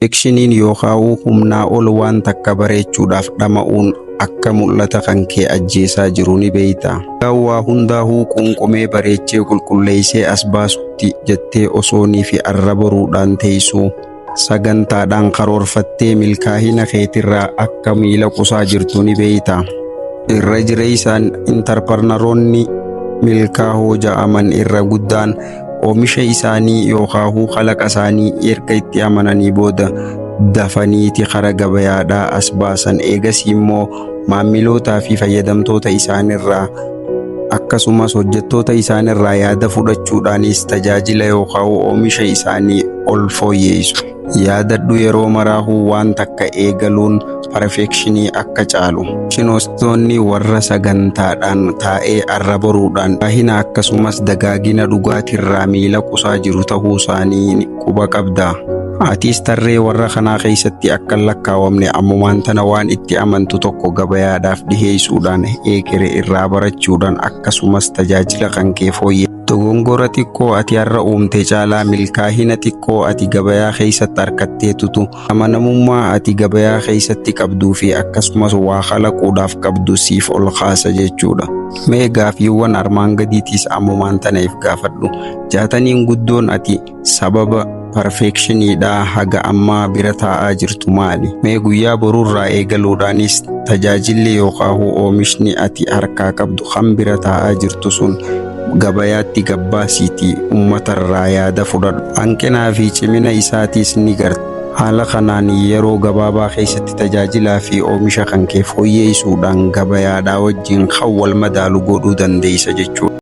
Perfeekshiniin yookaan humnaa ol waan takka bareechuudhaaf dhama'uun akka mul'ata kan kee ajjeesaa jiru ni beeyta. Waa hundaa'uu qunqumee bareechee qulqulleessee as baasutti jettee osoonii fi arraboruudhaan teessuu sagantaadhaan karoorfattee milkaa'ina keetirraa akka miila qusaa jirtu ni beeyta. Irra jireessaan intarparnaroonni milkaa'oo ja'aman irra guddaan oomisha isaanii yookaan kalaqa isaanii erga itti amananii booda dafaniiti kara gabayaadhaa as baasan. Eegasii immoo maamilootaa fi fayyadamtoota isaanirraa akkasumas hojjettoota isaanirraa yaada fudhachuudhaanis tajaajila yookaan oomisha isaanii ol fooyyeessu. Yaadadhu yeroo maraahuu waan takka eegaluun perfeekshinii akka caalu. Shinoostonni warra sagantaadhaan taa'ee arraboruudhaan baahina akkasumas dagaagina dhugaatirraa miila qusaa jiru ta'uu isaanii quba qabda. Atiis tarree warra kanaa keessatti akka lakkaawamne ammumaan tana waan itti amantu tokko gabayaadhaaf dhiheessuudhaan eekere irraa barachuudhaan akkasumas tajaajila kan kee fooyyee. Dogongora xiqqoo ati har'a uumte caalaa milkaa'ina xiqqoo ati gabayaa keessatti argatteetutu amanamummaa ati gabayaa keessatti qabduu fi akkasumas waa kalaquudhaaf qabdu siif ol kaasa jechuudha. Mee gaaffiiwwan armaan gadiitiis ammumaan tanaaf gaafadhu. Jaataniin guddoon ati sababa perfeekshiniidhaa haga ammaa bira taa'aa jirtu maali? Mee guyyaa boruurraa eegaluudhaanis tajaajilli yookaan oomishni ati harkaa qabdu kan bira taa'aa jirtu sun gabayaatti gabbaasiitii uummatarraa yaada fudhadhu. Hanqinaa fi cimina isaatiis ni garta. Haala kanaan yeroo gabaabaa keessatti tajaajilaa fi oomisha kan kee fooyyeessuudhaan gabayaadhaa wajjin kan wal madaalu godhuu dandeessa jechuudha.